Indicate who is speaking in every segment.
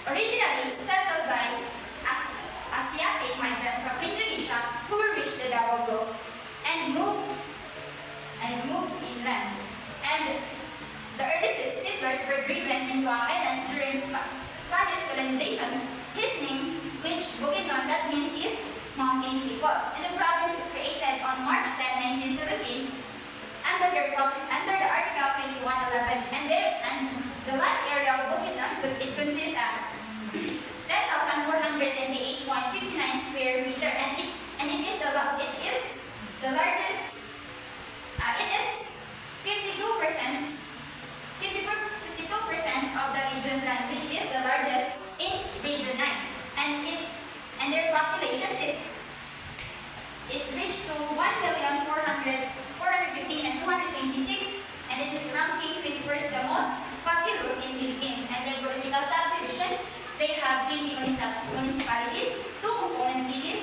Speaker 1: originally settled by Asiatic migrants from Indonesia who reached the Davao Gulf and moved inland. And the early settlers were driven into islands during Spanish colonization. His name, which Bukidnon, that means is mountain people. And the province is created on March 10, 1917 under the Article 2111. And the land area of Bukidnon, it consists of 10,488.59 square meter, and it is the largest. It is 52% of the region land, which is the largest in Region 9. And their population it reached to 1,415,226, and it is ranking 21st the most populous in Philippines. And their political subdivisions, they have 3 municipalities, 2 component cities,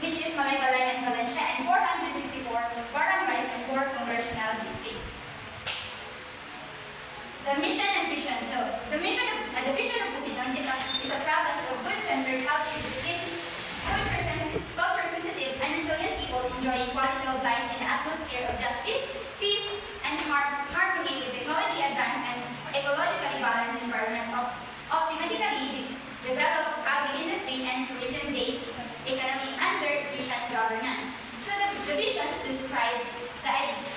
Speaker 1: which is Malaybalay and Valencia, and 464 barangays and 4 congressional districts. The mission and vision. So, the vision of Bukidnon is a province of good-centered, culture-sensitive, and resilient people enjoying quality of life in an atmosphere of justice, peace, and harmony with technology advanced and ecologically balanced environment of optimally developed agri-industry and tourism-based economy under efficient governance. So the visions describe the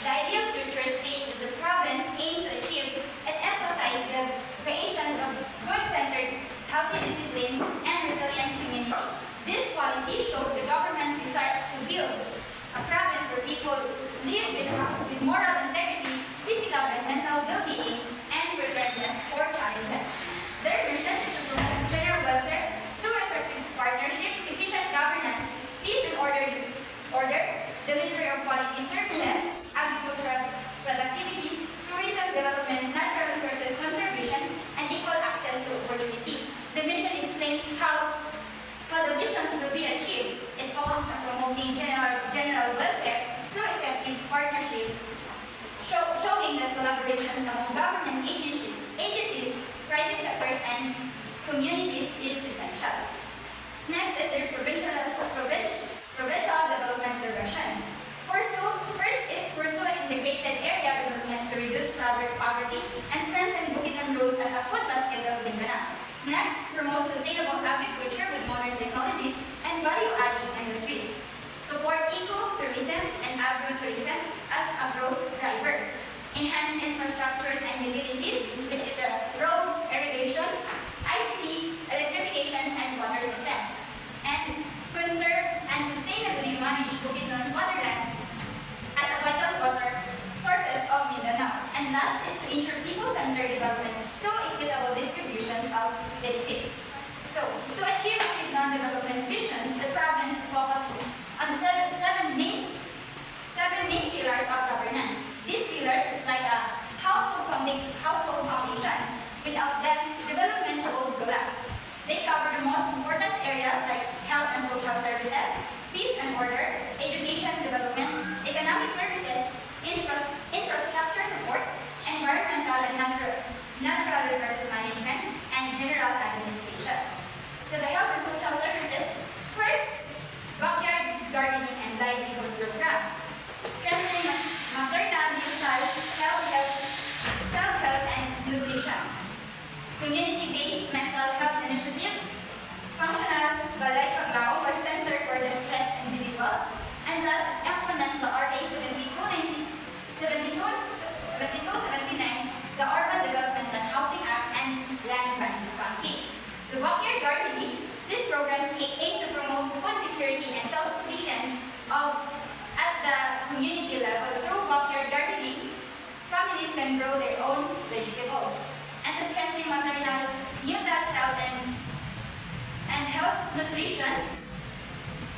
Speaker 1: ideal future state that the province aims to achieve and emphasize the creation of good-centered, healthy discipline, and resilient community. This quality shows the government desires to build a province where people live with moral integrity, physical and mental well-being, and preparedness for challenges. Their mission is to promote general welfare through effective partnership, efficient governance, peace and order, delivery of quality services, agricultural productivity, tourism development, natural resources conservation, and equal access to opportunity. The mission explains how the visions will be achieved. It focuses on promoting general welfare through effective partnership, showing that collaborations among government agencies, private sectors, and communities is essential. Next is the provincial development direction. First is pursue integrated area development to reduce poverty and strengthen Bukidnon roads as a food basket of Mindanao. Next, promote sustainable agriculture with modern technologies and value-adding industries. Support eco-tourism and agro-tourism as a growth driver. Enhance infrastructures and utilities, which is the roads, irrigations, ICT, electrifications, and water system. And conserve and sustainably manage Bukidnon waterlands as a vital water sources of Mindanao. And last is to ensure people-centered development through equitable distributions of benefits. So, to achieve Bukidnon development visions, the province focuses on seven main pillars of governance. These pillars is like a household foundation. Without them, development will collapse. They cover the most important areas like health and social services, peace and order, education development, economic services, infrastructure support, environmental and natural resources management, and general administration. So the health and social services, first, backyard gardening and livelihood program, strengthening maternal, neonatal, child health and nutrition, community-based mental health initiative, functional Balay Paglao or Center for Distressed Individuals, and last is implement the RA 7279, the Urban Development and Housing Act, and Land Banking. The backyard gardening, this program aims to promote food security and self-sufficiency at the community level. Through backyard gardening, families can grow their own vegetables. And to strengthen maternal, neonatal child and health nutrition,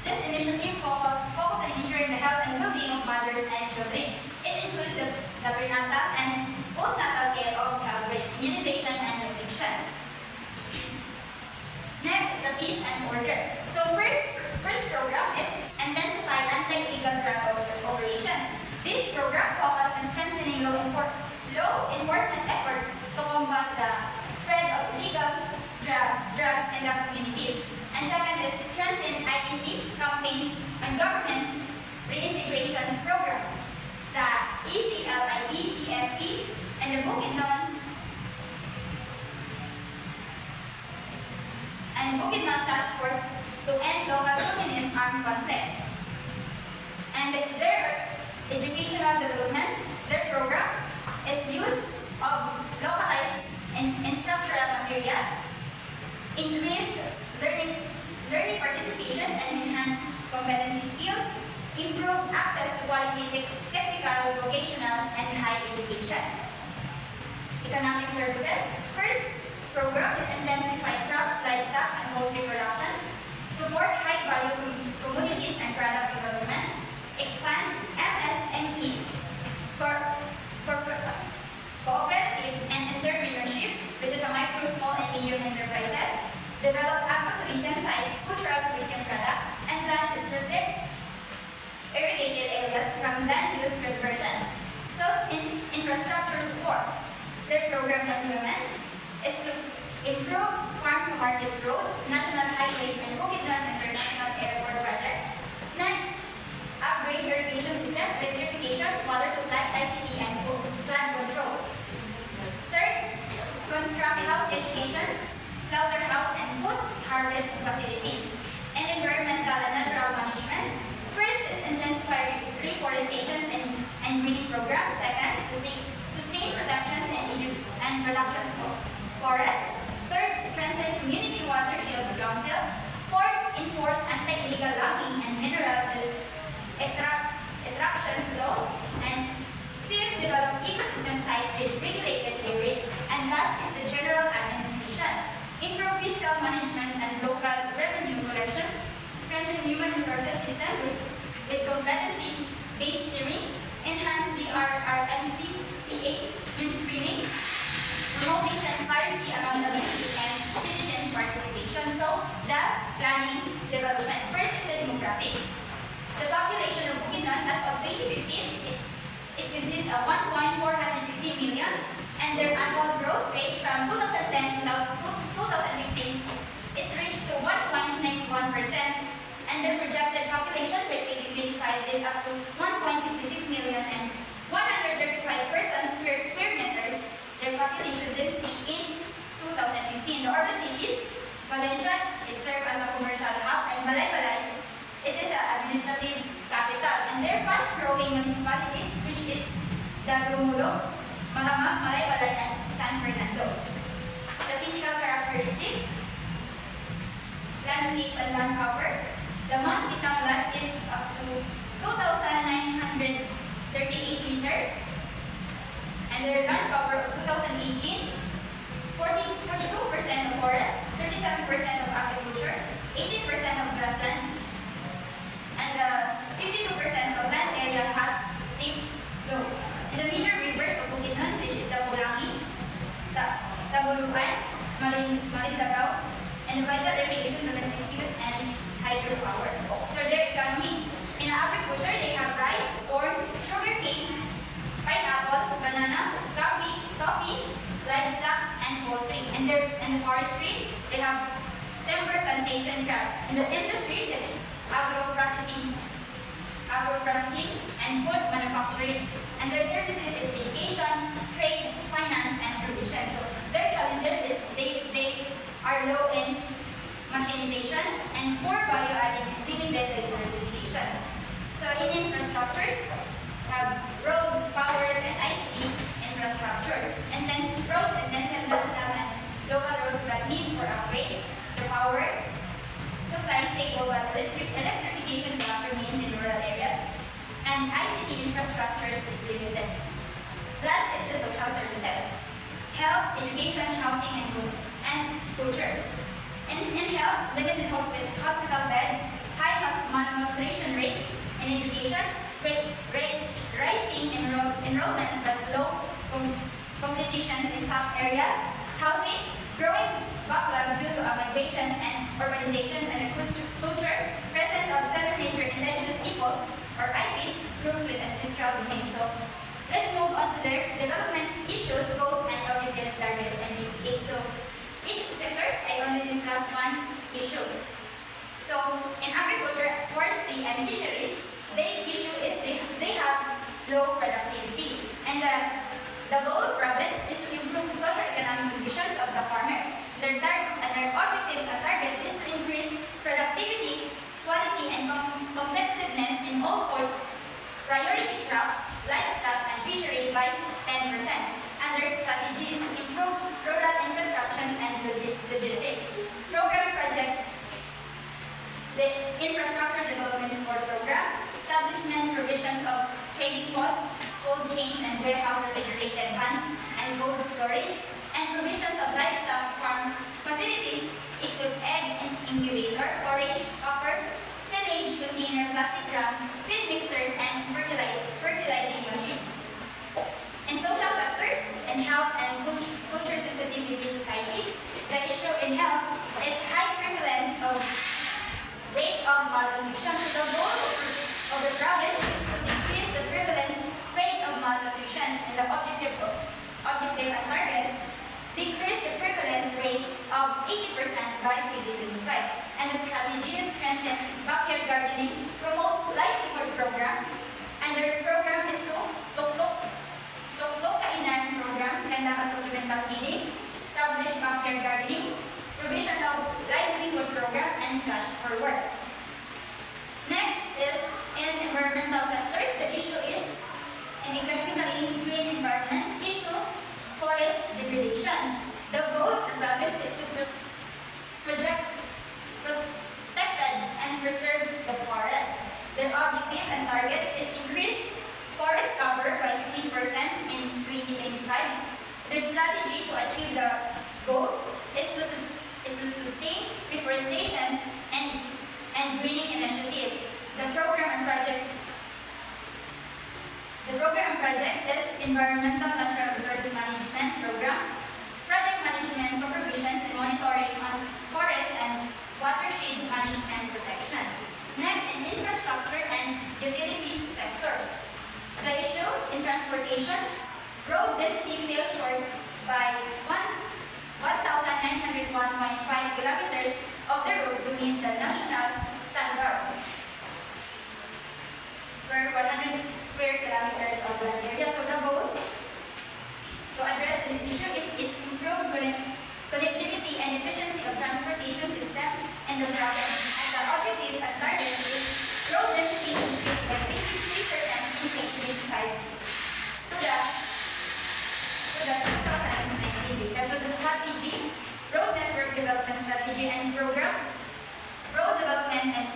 Speaker 1: this initiative focuses on ensuring the health and well-being of mothers and children. It includes the prenatal and postnatal care of children, immunization, and infections. Next is the peace and order. So first program is intensify anti-illegal drug operations. This program focuses on strengthening law enforcement efforts to combat the spread of illegal drug Bukidnon Task Force to End Local Communist Armed Conflict. And their educational development, their program, is use of localized instructional materials, increase learning participation and enhance competency skills, improve access to quality technical, vocational, and high education. Economic services. First program is intensify crops, livestock, and poultry production, support high-value communities and product development, expand MSME, cooperative and entrepreneurship, which is a micro, small, and medium enterprises, develop agro-tourism sites, cultural tourism product, and last is protect irrigated areas from land use conversions. So, in infrastructure support, their program implement is to improve farm-to-market roads, national highways, and Bukidnon International Airport project. Next, upgrade irrigation system, electrification, water supply, ICT, and flood control. Third, construct health education, slaughterhouse, and post-harvest facilities, and environmental and natural management. First is intensify reforestation and greening programs. Second, sustain productions and production of forest. Third, strengthen community watershed council. Fourth, enforce anti-illegal logging and mineral extractions laws. And fifth, develop ecosystem site with regulated area. And last is the general administration. Improve fiscal management and local revenue collections. Strengthen human resources system with competency-based steering. Enhance the RRMCCA mainstreaming. Promoting transparency, accountability, and citizen participation. So, the planning development. First is the demographics. The population of Bukidnon as of 2015, it consists of 1.450 million, and their annual growth rate from 2010 to 2015, it reached to 1.91%, and their projected population by 2025 is up to 1.66 million and 135 persons per square meters. Their population density in 2015. The urban cities, Provincial, it serves as a commercial hub, and Balay, it is an administrative capital. And their fast-growing municipalities, which is Dagumulo, Maramag, Balay, and San Fernando. The physical characteristics, landscape and land cover. The Mount Itanglat is up to 2,938 meters. And their land cover of 2018, 42% of forest, 37% of agriculture, 18% of grassland, and 52% of land area has steep slopes. And the major rivers of Bukidnon, which is the Bulangi, the Taguluban, Malindagaw, and vital irrigation, domestic use, and hydropower. So their economy, in agriculture, they have rice, corn, sugarcane, pineapple, banana, coffee, livestock, and poultry. And the forestry, they have timber plantation crop. And the industry is agro-processing, and food manufacturing. And their services is education, trade, finance, and production. So their challenges is they are low in machinization and poor value-adding and limited diversifications. So in infrastructures, have roads, powers, and ICT infrastructures. And then roads and then national and local roads that need for upgrades. The power supply stable but electrification gap remains in rural areas. And ICT infrastructures is limited. Last is the social services. Health, education, housing, and culture. In health, limited hospital beds, high malnutrition rates. In education, rising enrollment but low competitions in some areas. Housing, growing backlog due to migrations and urbanizations, and culture, presence of seven major indigenous peoples or IPs, groups with ancestral domains. So let's move on to their development issues, goals, and objective targets and aims. So each sector, I only discussed one issues. So in agriculture, forestry, and fisheries, the issue is they have low productivity. And the goal of province by 10%. And their strategy is to improve rural infrastructures and logistics. Program project, the Infrastructure Development Support Program, establishment provisions of trading posts, cold chains and warehouse refrigerated vans and cold storage, and provisions of livestock farm facilities, equip egg and incubator, forage, copper, silage, container, plastic drum, feed mixer, and fertilizing machine. In social factors, in health and culture sensitivity society, the issue in health is high prevalence of rate of malnutrition. So the goal of the province is to decrease the prevalence rate of malnutrition, and the objective and targets decrease the prevalence rate of 80% by 2025. And the strategy is strengthen backyard gardening, promote livelihood program, and their program is to Tuktok Kainan program, conduct a supplemental feeding, establish backyard gardening, provision of livelihood program, and cash for work. Next is in environmental sectors, the issue is in economically green environment issue, forest degradation. The goal of the province is to protect and preserve the forest. Their objective and target is increase forest cover by 15% in 2025. Their strategy to achieve the goal is to sustain reforestation and greening initiative. The program and project is Environmental Natural Resources Management Program, project management, supervisions, and monitoring on forest and watershed management protection. Next, in infrastructure and utilities sectors. The issue in transportation, road density fell short by 1,901.5 kilometers of the road to meet the national standards per 100 square kilometers of land area. So the goal to address this issue is improve connectivity and efficiency of transportation system in the province. And the objective and target is road density increase by 53% in 2025 to the 2019 data. So the strategy, road network development strategy and program, road development and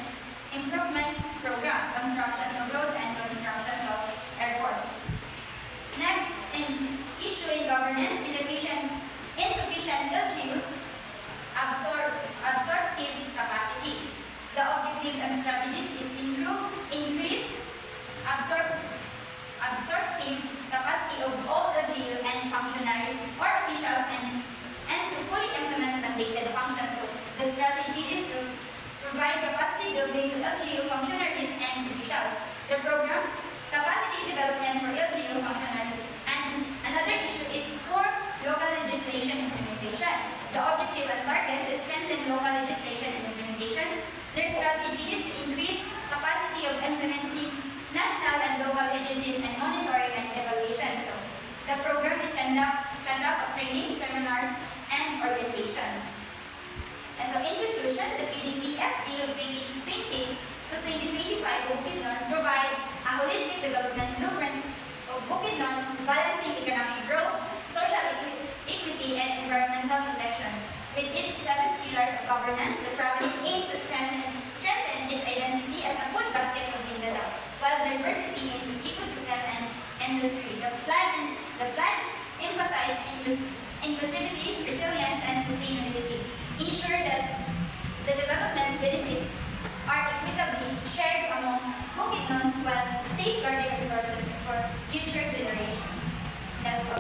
Speaker 1: improvement program, constructions of roads and constructions of airport. Next, in issue in governance, insufficient LGUs, absorptive capacity. The objectives and strategies is increase absorptive capacity of all LGU and functionary or officials and to fully implement mandated functions. So the strategy is to provide capacity building to LGU functionaries and officials. The program, capacity development for LGU functionaries. And another issue is for local legislation implementation. The objective and target is strengthen local legislation and implementations. Their strategy is to increase capacity of implementing national and local agencies and monitoring and evaluation. So the program is conduct of training, seminars, and orientation. And so in conclusion, the PDPF Bill 2020 to 2025 of Bukidnon provides a holistic development blueprint of Bukidnon balancing economic growth, social equity, and environmental protection. With its 7 pillars of governance, the province aims to strengthen its identity as a food basket of Mindanao, while diversity in ecosystem and industry. The plan emphasizes inclusivity, resilience, and sustainability. Ensure that the development benefits are equitably shared among Bukidnons while safeguarding resources for future generations. That's all.